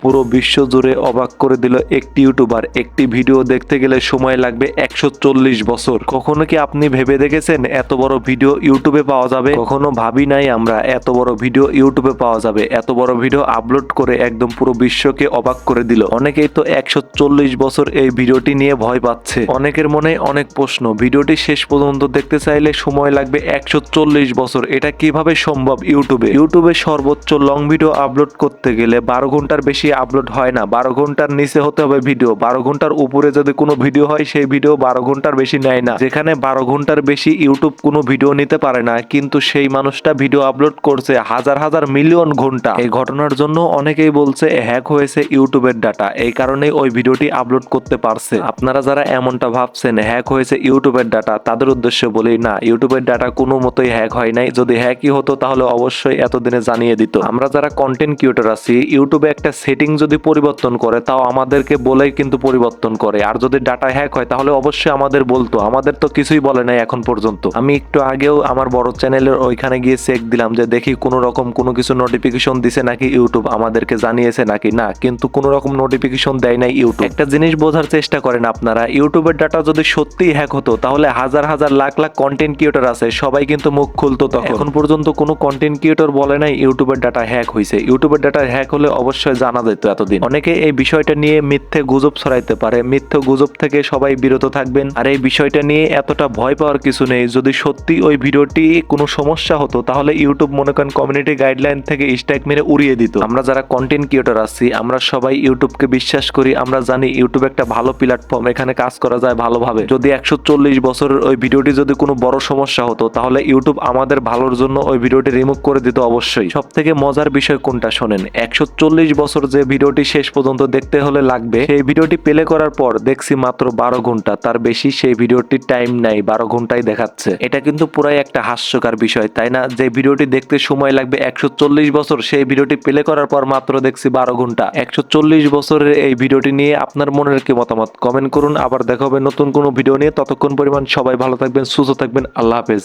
পুরো বিশ্ব জুড়ে অবাক করে দিল একটি ইউটিউবার। একটি ভিডিও দেখতে গেলে সময় লাগবে 140 বছর। কখনো কি আপনি ভেবে দেখেছেন এত বড় ভিডিও ইউটিউবে পাওয়া যাবে? কখনো ভাবি নাই আমরা এত বড় ভিডিও ইউটিউবে পাওয়া যাবে। এত বড় ভিডিও আপলোড করে একদম পুরো বিশ্বকে অবাক করে দিল। অনেকেই তো 140 বছর এই ভিডিওটি নিয়ে ভয় পাচ্ছে। অনেকের মনে অনেক প্রশ্ন, ভিডিওটি শেষ পর্যন্ত দেখতে চাইলে সময় লাগবে 140 বছর। এটা কিভাবে সম্ভব? ইউটিউবে সর্বোচ্চ লং ভিডিও আপলোড করতে গেলে 12 ঘন্টার বেশি আপলোড হয় না। 12 ঘন্টার নিচে হতে হবে ভিডিও। 12 ঘন্টার উপরে যদি কোনো ভিডিও হয় সেই ভিডিও 12 ঘন্টার বেশি নেয় না। যেখানে 12 ঘন্টার বেশি ইউটিউব কোনো ভিডিও নিতে পারে না, কিন্তু সেই মানুষটা ভিডিও আপলোড করছে হাজার হাজার মিলিয়ন ঘন্টা। এই ঘটনার জন্য অনেকেই বলছে হ্যাক হয়েছে ইউটিউবের ডাটা, এই কারণে ওই ভিডিওটি আপলোড করতে পারছে। আপনারা যারা এমনটা ভাবছেন হ্যাক হয়েছে ইউটিউবের ডাটা, তাদের উদ্দেশ্যে বলি না, ইউটিউবের ডাটা কোনো মতোই হ্যাক হয় নাই। যদি হ্যাকই হতো তাহলে অবশ্যই এতদিনে জানিয়ে দিত। আমরা যারা কন্টেন্ট ক্রিয়েটর আছি, ইউটিউবে একটা সেটিং যদি পরিবর্তন করে তাও আমাদেরকে বলেই কিন্তু পরিবর্তন করে। আর যদি ডাটা হ্যাক হয় তাহলে অবশ্যই আমাদের বলতো। আমাদের তো কিছুই বলে নাই এখন পর্যন্ত। আমি একটু আগেও আমার বড় চ্যানেলের ওইখানে গিয়ে চেক দিলাম যে দেখি কোনো রকম কোনো কিছু নোটিফিকেশন দিছে নাকি ইউটিউব, আমাদেরকে জানিয়েছে নাকি। না, কিন্তু কোনো রকম নোটিফিকেশন দেয় নাই ইউটিউব। একটা জিনিস বোঝার চেষ্টা করেন আপনারা, ইউটিউবের ডাটা যদি সত্যিই হ্যাক হতো তাহলে হাজার হাজার লাখ লাখ কন্টেন্ট ক্রিয়েটর আছে, সবাই কিন্তু মুখ খুলতো তখন। এখন পর্যন্ত কোনো কন্টেন্ট ক্রিয়েটর বলে নাই ইউটিউবের ডাটা হ্যাক হয়েছে। ইউটিউবের ডাটা হ্যাক হলে অবশ্যই জানা যেত এতদিন। অনেকে এই বিষয়টা নিয়ে মিথ্যে গুজব ছড়াইতে পারে, মিথ্যে গুজব থেকে সবাই বিরত থাকবেন। আর এই বিষয়টা নিয়ে এতটা ভয় পাওয়ার কিছু নেই। যদি সত্যি ওই ভিডিওটি কোনো সমস্যা হতো তাহলে ইউটিউব মনে করেন কমিউনিটি গাইডলাইন থেকে স্ট্রাইক মেরে উড়িয়ে দিত। আমরা যারা কন্টেন্ট ক্রিয়েটর আছি আমরা সবাই ইউটিউবকে বিশ্বাস করি। আমরা জানি ইউটিউব একটা ভালো প্ল্যাটফর্ম, এখানে কাজ করা যায় ভালোভাবে। যদি 140 বছরের ওই ভিডিওটি যদি কোনো বড় সমস্যা হতো তাহলে ইউটিউব আমাদের ভালোর জন্য ওই ভিডিওটি রিমুভ করে দিত অবশ্যই। সব থেকে মজার বিষয় কোনটা শোনেন, 140 বছর যে ভিডিওটি শেষ পর্যন্ত দেখতে হলে লাগবে, সেই ভিডিওটি প্লে করার পর দেখছি মাত্র 12 ঘন্টা, তার বেশি সেই ভিডিওটির টাইম নাই, 12 ঘন্টাই দেখাচ্ছে। এটা কিন্তু পুরাই একটা হাস্যকর বিষয়, তাই না? যে ভিডিওটি দেখতে সময় লাগবে 140 বছর, সেই ভিডিওটি প্লে করার পর মাত্র দেখছি 12 ঘন্টা। 140 বছরের এই ভিডিওটি নিয়ে আপনার মনের কি মতামত কমেন্ট করুন। আবার দেখা হবে নতুন কোনো ভিডিও নিয়ে। ততক্ষণ পরিমাণ সবাই ভালো থাকবেন, সুস্থ থাকবেন। আল্লাহ হাফেজ।